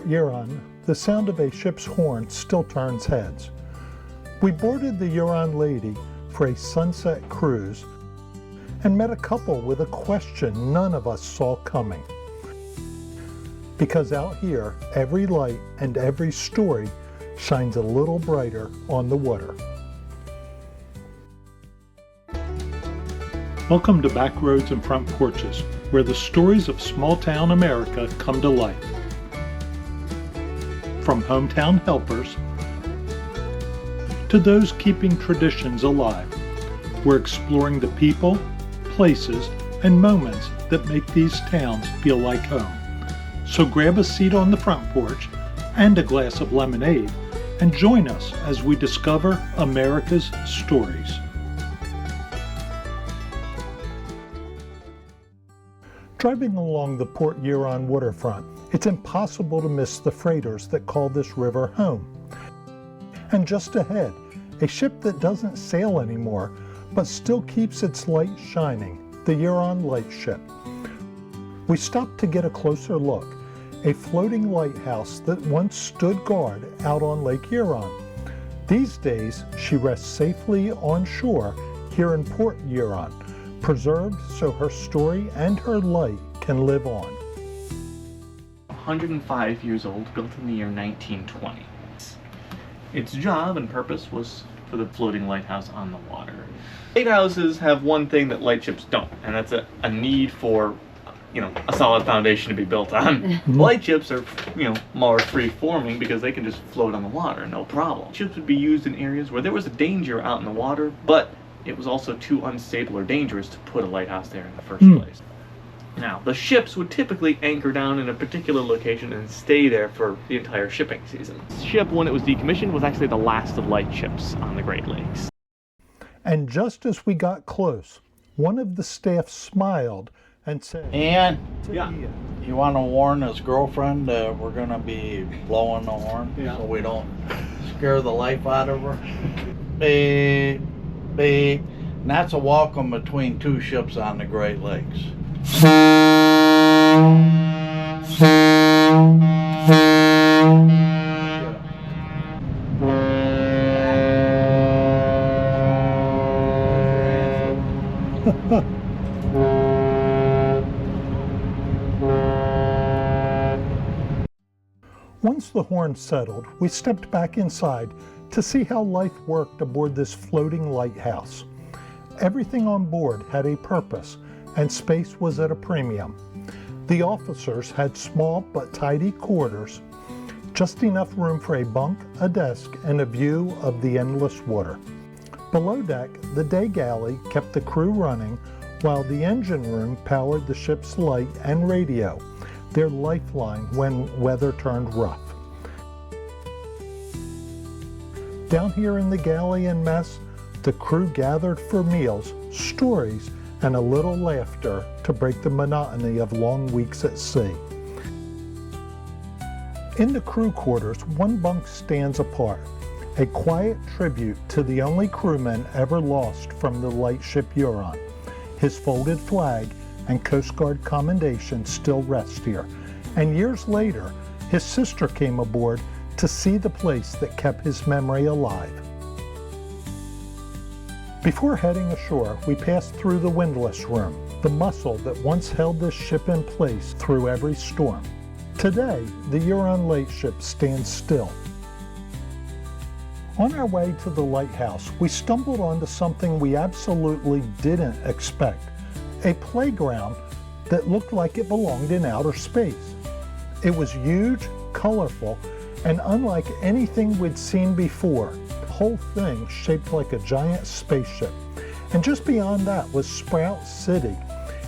Huron, the sound of a ship's horn still turns heads. We boarded the Huron Lady for a sunset cruise and met a couple with a question none of us saw coming. Because out here, every light and every story shines a little brighter on the water. Welcome to Back Roads and Front Porches, where the stories of small-town America come to life. From hometown helpers to those keeping traditions alive, we're exploring the people, places, and moments that make these towns feel like home. So grab a seat on the front porch and a glass of lemonade and join us as we discover America's stories. Driving along the Port Huron waterfront, it's impossible to miss the freighters that call this river home. And just ahead, a ship that doesn't sail anymore, but still keeps its light shining, the Huron Lightship. We stopped to get a closer look, a floating lighthouse that once stood guard out on Lake Huron. These days, she rests safely on shore here in Port Huron, preserved so her story and her light can live on. 105 years old, built in the year 1920. Its job and purpose was for the floating lighthouse on the water. Lighthouses have one thing that lightships don't, and that's a need for, a solid foundation to be built on. Lightships are, more free-forming because they can just float on the water, no problem. Ships would be used in areas where there was a danger out in the water, but it was also too unstable or dangerous to put a lighthouse there in the first place. Now, the ships would typically anchor down in a particular location and stay there for the entire shipping season. The ship, when it was decommissioned, was actually the last of lightships on the Great Lakes. And just as we got close, one of the staff smiled and said, "Ian, Yeah. you want to warn his girlfriend we're going to be blowing the horn so we don't scare the life out of her? Beep, beep." And that's a welcome between two ships on the Great Lakes. Once the horn settled, we stepped back inside to see how life worked aboard this floating lighthouse. Everything on board had a purpose, and space was at a premium. The officers had small but tidy quarters, just enough room for a bunk, a desk, and a view of the endless water. Below deck, the day galley kept the crew running, while the engine room powered the ship's light and radio, their lifeline when weather turned rough. Down here in the galley and mess, the crew gathered for meals, stories, and a little laughter to break the monotony of long weeks at sea. In the crew quarters, one bunk stands apart, a quiet tribute to the only crewman ever lost from the Lightship Huron. His folded flag and Coast Guard commendation still rest here, and years later, his sister came aboard to see the place that kept his memory alive. Before heading ashore, we passed through the windlass room, the muscle that once held this ship in place through every storm. Today, the Huron Lightship stands still. On our way to the lighthouse, we stumbled onto something we absolutely didn't expect, a playground that looked like it belonged in outer space. It was huge, colorful, and unlike anything we'd seen before. Whole thing shaped like a giant spaceship. And just beyond that was Sprout City,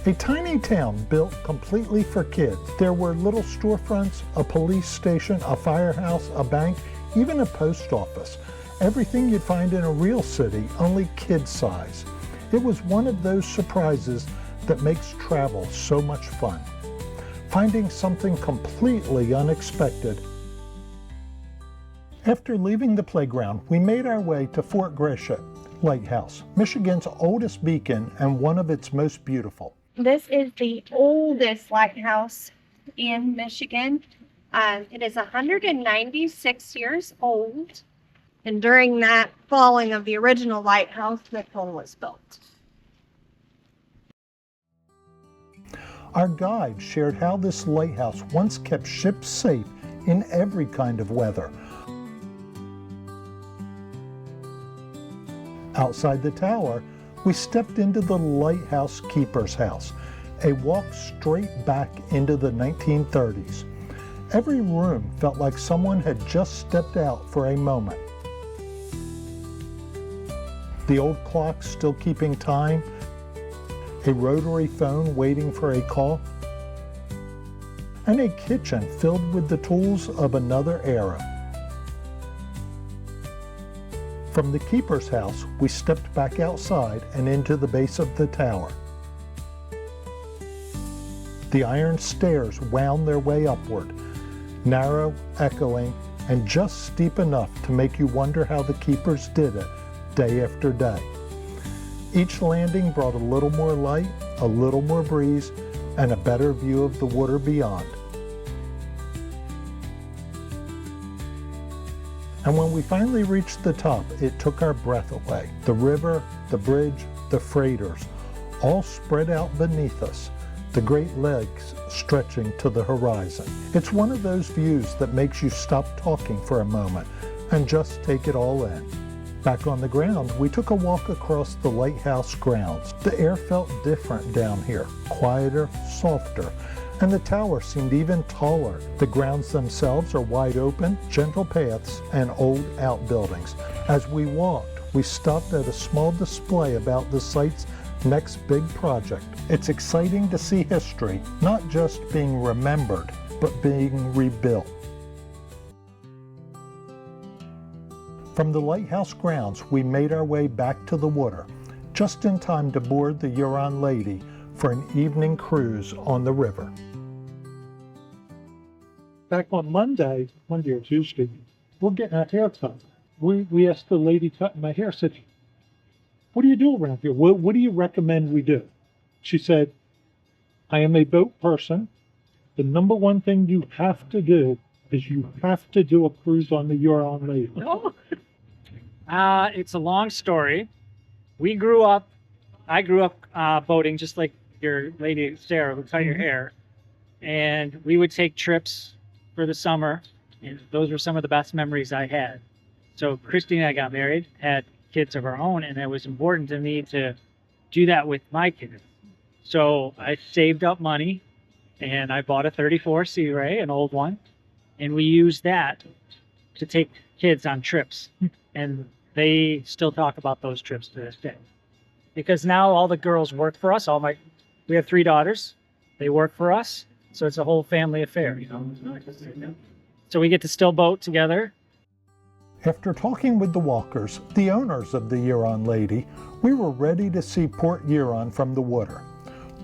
a tiny town built completely for kids. There were little storefronts, a police station, a firehouse, a bank, even a post office. Everything you'd find in a real city, only kid size. It was one of those surprises that makes travel so much fun. Finding something completely unexpected. After leaving the playground, we made our way to Fort Gratiot Lighthouse, Michigan's oldest beacon and one of its most beautiful. This is the oldest lighthouse in Michigan. It is 196 years old, and during that falling of the original lighthouse, this one was built. Our guide shared how this lighthouse once kept ships safe in every kind of weather. Outside the tower, we stepped into the lighthouse keeper's house, a walk straight back into the 1930s. Every room felt like someone had just stepped out for a moment. The old clock still keeping time, a rotary phone waiting for a call, and a kitchen filled with the tools of another era. From the keeper's house, we stepped back outside and into the base of the tower. The iron stairs wound their way upward, narrow, echoing, and just steep enough to make you wonder how the keepers did it day after day. Each landing brought a little more light, a little more breeze, and a better view of the water beyond. And when we finally reached the top, it took our breath away. The river, the bridge, the freighters, all spread out beneath us, the great legs stretching to the horizon. It's one of those views that makes you stop talking for a moment and just take it all in. Back on the ground, we took a walk across the lighthouse grounds. The air felt different down here, quieter, softer, and the tower seemed even taller. The grounds themselves are wide open, gentle paths, and old outbuildings. As we walked, we stopped at a small display about the site's next big project. It's exciting to see history, not just being remembered, but being rebuilt. From the lighthouse grounds, we made our way back to the water, just in time to board the Huron Lady for an evening cruise on the river. Back on Monday or Tuesday, we're getting our hair cut. We asked the lady cutting my hair, I said, "What do you do around here? What do you recommend we do?" She said, "I am a boat person. The number one thing you have to do is you have to do a cruise on the Huron Lady." It's a long story. I grew up boating just like your lady Sarah who cut your hair, and we would take trips for the summer, and those were some of the best memories I had. So Christy and I got married, had kids of our own, and it was important to me to do that with my kids. So I saved up money and I bought a 34 Sea Ray, an old one, and we used that to take kids on trips. And they still talk about those trips to this day. Because now all the girls work for us. We have 3 daughters. They work for us. So it's a whole family affair, you know. So we get to still boat together. After talking with the walkers, the owners of the Huron Lady, we were ready to see Port Huron from the water.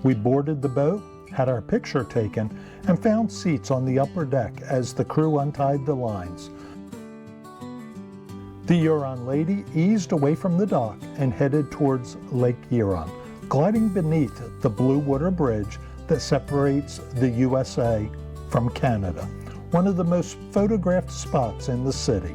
We boarded the boat, had our picture taken, and found seats on the upper deck as the crew untied the lines. The Huron Lady eased away from the dock and headed towards Lake Huron, gliding beneath the Blue Water Bridge that separates the USA from Canada, one of the most photographed spots in the city.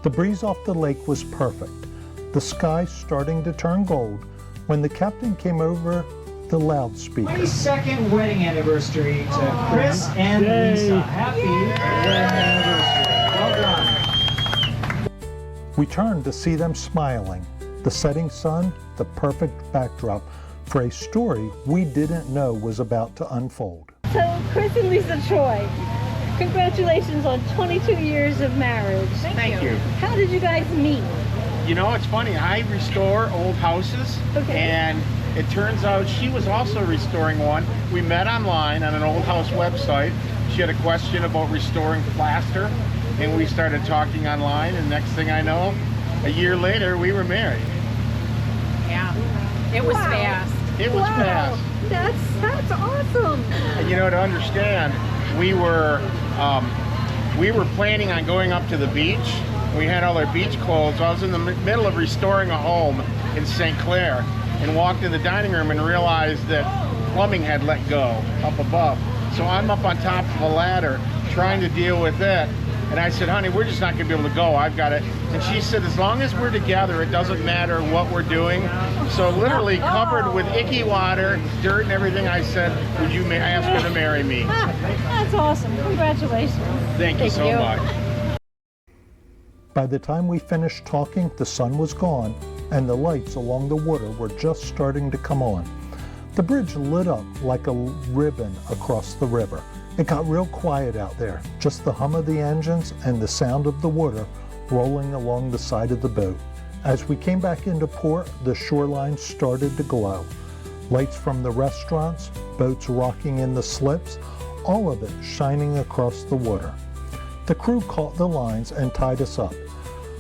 The breeze off the lake was perfect, the sky starting to turn gold when the captain came over the loudspeaker. 22nd wedding anniversary to Chris and Lisa. Happy wedding anniversary. Well done. We turned to see them smiling, the setting sun, the perfect backdrop for a story we didn't know was about to unfold. So, Chris and Lisa Troy, congratulations on 22 years of marriage. Thank you. How did you guys meet? You know, it's funny, I restore old houses, and it turns out she was also restoring one. We met online on an old house website. She had a question about restoring plaster, and we started talking online, and next thing I know, a year later, we were married. Yeah, it was fast. It was fast. That's awesome. And you know, to understand, we were planning on going up to the beach. We had all our beach clothes. I was in the middle of restoring a home in St. Clair and walked in the dining room and realized that plumbing had let go up above. So I'm up on top of a ladder trying to deal with it. And I said, honey, we're just not going to be able to go. I've got it. And she said, as long as we're together, it doesn't matter what we're doing. So literally covered with icky water, dirt and everything, I said, would you ask her to marry me? That's awesome. Congratulations. Thank you so much. By the time we finished talking, the sun was gone and the lights along the water were just starting to come on. The bridge lit up like a ribbon across the river. It got real quiet out there, just the hum of the engines and the sound of the water rolling along the side of the boat. As we came back into port, the shoreline started to glow. Lights from the restaurants, boats rocking in the slips, all of it shining across the water. The crew caught the lines and tied us up,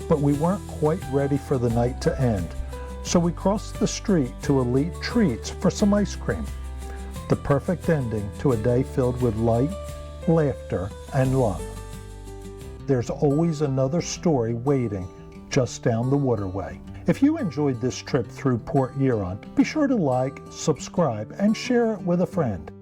but we weren't quite ready for the night to end. So we crossed the street to Elite Treats for some ice cream. The perfect ending to a day filled with light, laughter, and love. There's always another story waiting just down the waterway. If you enjoyed this trip through Port Huron, be sure to like, subscribe, and share it with a friend.